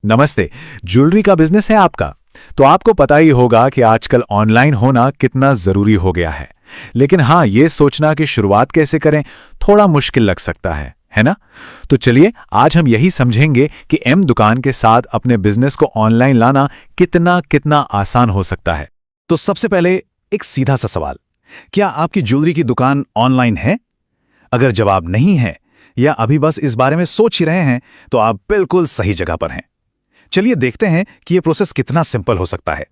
नमस्ते। ज्वेलरी का बिजनेस है आपका, तो आपको पता ही होगा कि आजकल ऑनलाइन होना कितना जरूरी हो गया है। लेकिन हाँ, ये सोचना कि शुरुआत कैसे करें थोड़ा मुश्किल लग सकता है ना? तो चलिए आज हम यही समझेंगे कि एम दुकान के साथ अपने बिजनेस को ऑनलाइन लाना कितना कितना आसान हो सकता है। तो सबसे पहले एक सीधा सा सवाल, क्या आपकी ज्वेलरी की दुकान ऑनलाइन है? अगर जवाब नहीं है या अभी बस इस बारे में सोच ही रहे हैं, तो आप बिल्कुल सही जगह पर हैं। चलिए देखते हैं कि यह प्रोसेस कितना सिंपल हो सकता है।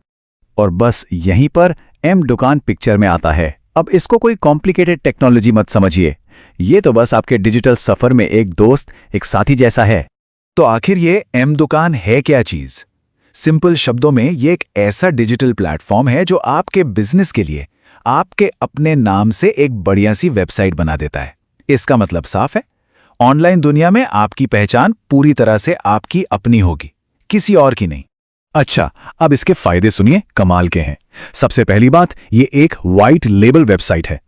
और बस यहीं पर एम दुकान पिक्चर में आता है। अब इसको कोई कॉम्प्लिकेटेड टेक्नोलॉजी मत समझिए, ये तो बस आपके डिजिटल सफर में एक दोस्त, एक साथी जैसा है। तो आखिर ये एम दुकान है क्या चीज? सिंपल शब्दों में ये एक ऐसा डिजिटल प्लेटफॉर्म है जो आपके बिजनेस के लिए आपके अपने नाम से एक बढ़िया सी वेबसाइट बना देता है। इसका मतलब साफ है, ऑनलाइन दुनिया में आपकी पहचान पूरी तरह से आपकी अपनी होगी, किसी और की नहीं। अच्छा, अब इसके फायदे सुनिए, कमाल के हैं। सबसे पहली बात, ये एक वाइट लेबल वेबसाइट है।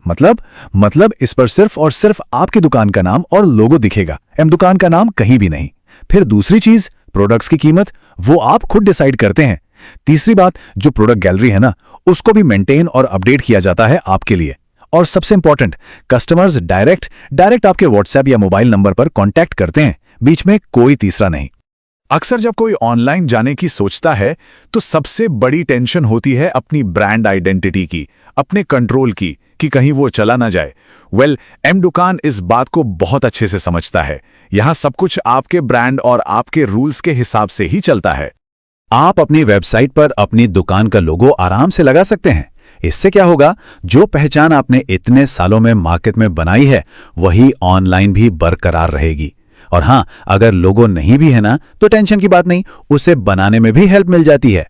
मतलब इस पर सिर्फ और सिर्फ आपकी दुकान का नाम और लोगो दिखेगा, एम दुकान का नाम कहीं भी नहीं। फिर दूसरी चीज, प्रोडक्ट्स की कीमत वो आप खुद डिसाइड करते हैं। तीसरी बात, जो प्रोडक्ट गैलरी है ना, उसको भी मेंटेन और अपडेट किया जाता है आपके लिए। और सबसे इंपॉर्टेंट, कस्टमर्स डायरेक्ट आपके व्हाट्सएप या मोबाइल नंबर पर कांटेक्ट करते हैं, बीच में कोई तीसरा नहीं। अक्सर जब कोई ऑनलाइन जाने की सोचता है तो सबसे बड़ी टेंशन होती है अपनी ब्रांड आइडेंटिटी की, अपने कंट्रोल की, कि कहीं वो चला ना जाए। एम दुकान इस बात को बहुत अच्छे से समझता है। यहां सब कुछ आपके ब्रांड और आपके रूल्स के हिसाब से ही चलता है। आप अपनी वेबसाइट पर अपनी दुकान का लोगो आराम से लगा सकते हैं। इससे क्या होगा, जो पहचान आपने इतने सालों में मार्केट में बनाई है वही ऑनलाइन भी बरकरार रहेगी। और हाँ, अगर लोगो नहीं भी है ना, तो टेंशन की बात नहीं, उसे बनाने में भी हेल्प मिल जाती है।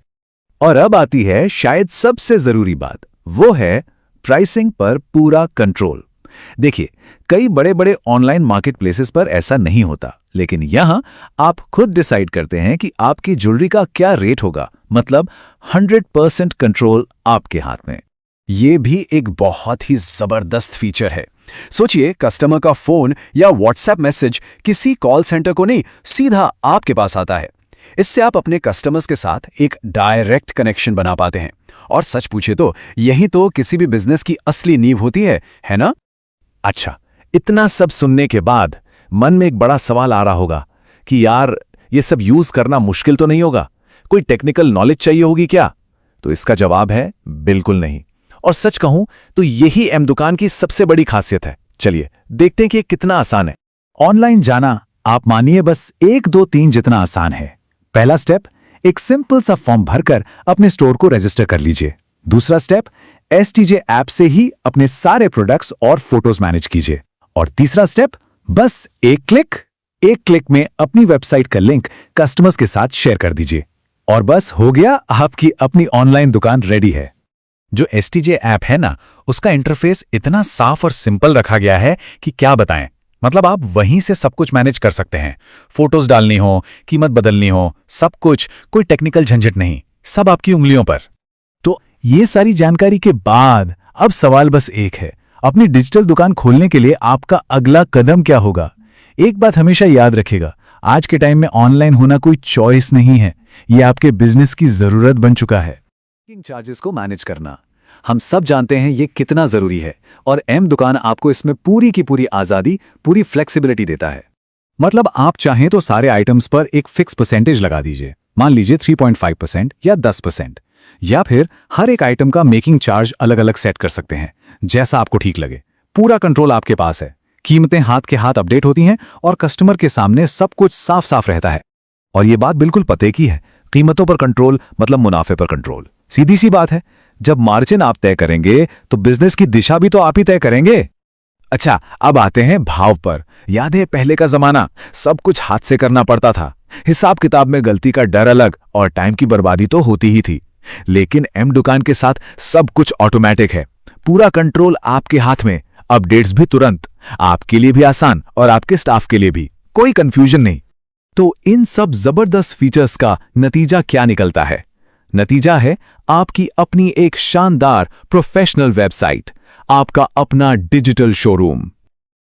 और अब आती है शायद सबसे जरूरी बात, वो है प्राइसिंग पर पूरा कंट्रोल। देखिए, कई बड़े बड़े ऑनलाइन मार्केट प्लेसेस पर ऐसा नहीं होता, लेकिन यहां आप खुद डिसाइड करते हैं कि आपकी ज्वेलरी का क्या रेट होगा। मतलब 100% कंट्रोल आपके हाथ में। ये भी एक बहुत ही जबरदस्त फीचर है। सोचिए, कस्टमर का फोन या व्हाट्सएप मैसेज किसी कॉल सेंटर को नहीं, सीधा आपके पास आता है। इससे आप अपने कस्टमर्स के साथ एक डायरेक्ट कनेक्शन बना पाते हैं। और सच पूछे तो यही तो किसी भी बिजनेस की असली नींव होती है ना? अच्छा, इतना सब सुनने के बाद मन में एक बड़ा सवाल आ रहा होगा कि यार, ये सब यूज करना मुश्किल तो नहीं होगा? कोई टेक्निकल नॉलेज चाहिए होगी क्या? तो इसका जवाब है बिल्कुल नहीं। और सच कहूं तो यही एम दुकान की सबसे बड़ी खासियत है। चलिए देखते हैं कि कितना आसान है। ऑनलाइन जाना, आप मानिए, बस 1 2 3 जितना आसान है। पहला स्टेप, एक सिंपल सा फॉर्म भरकर अपने स्टोर को रजिस्टर कर लीजिए। दूसरा स्टेप, एसटीजे ऐप से ही अपने सारे प्रोडक्ट्स और फोटोज मैनेज कीजिए। और तीसरा स्टेप, बस एक क्लिक में अपनी वेबसाइट का लिंक कस्टमर्स के साथ शेयर कर दीजिए। और बस हो गया, आपकी अपनी ऑनलाइन दुकान रेडी है। जो एसटीजे ऐप है ना, उसका इंटरफेस इतना साफ और सिंपल रखा गया है कि क्या बताएं। मतलब आप वहीं से सब कुछ मैनेज कर सकते हैं। फोटोज डालनी हो, कीमत बदलनी हो, सब कुछ, कोई टेक्निकल झंझट नहीं, सब आपकी उंगलियों पर। तो ये सारी जानकारी के बाद अब सवाल बस एक है, अपनी डिजिटल दुकान खोलने के लिए आपका अगला कदम क्या होगा? एक बात हमेशा याद रखिएगा, आज के टाइम में ऑनलाइन होना कोई चॉइस नहीं है, ये आपके बिजनेस की जरूरत बन चुका है। चार्जेस को मैनेज करना, हम सब जानते हैं ये कितना जरूरी है, और एम दुकान आपको इसमें पूरी की पूरी आजादी, पूरी फ्लेक्सिबिलिटी देता है। मतलब आप चाहें तो सारे आइटम्स पर एक फिक्स परसेंटेज लगा दीजिए, मान लीजिए 3.5% या 10%, या फिर हर एक आइटम का मेकिंग चार्ज अलग अलग सेट कर सकते हैं, जैसा आपको ठीक लगे। पूरा कंट्रोल आपके पास है। कीमतें हाथ के हाथ अपडेट होती हैं और कस्टमर के सामने सब कुछ साफ साफ रहता है। और ये बात बिल्कुल पते की है, कीमतों पर कंट्रोल मतलब मुनाफे पर कंट्रोल। सीधी सी बात है, जब मार्जिन आप तय करेंगे तो बिजनेस की दिशा भी तो आप ही तय करेंगे। अच्छा, अब आते हैं भाव पर। याद है पहले का जमाना, सब कुछ हाथ से करना पड़ता था, हिसाब किताब में गलती का डर अलग और टाइम की बर्बादी तो होती ही थी। लेकिन एम दुकान के साथ सब कुछ ऑटोमेटिक है, पूरा कंट्रोल आपके हाथ में, अपडेट्स भी तुरंत, आपके लिए भी आसान और आपके स्टाफ के लिए भी, कोई कंफ्यूजन नहीं। तो इन सब जबरदस्त फीचर्स का नतीजा क्या निकलता है? नतीजा है आपकी अपनी एक शानदार प्रोफेशनल वेबसाइट, आपका अपना डिजिटल शोरूम।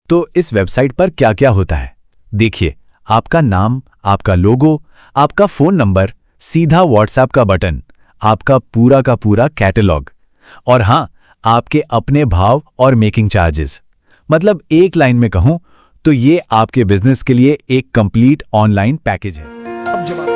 तो इस वेबसाइट पर क्या क्या होता है? देखिए, आपका नाम, आपका लोगो, आपका फोन नंबर, सीधा व्हाट्सएप का बटन, आपका पूरा का पूरा कैटलॉग, और हां, आपके अपने भाव और मेकिंग चार्जेस। मतलब एक लाइन में कहूं तो ये आपके बिजनेस के लिए एक कंप्लीट ऑनलाइन पैकेज है। अब जब आप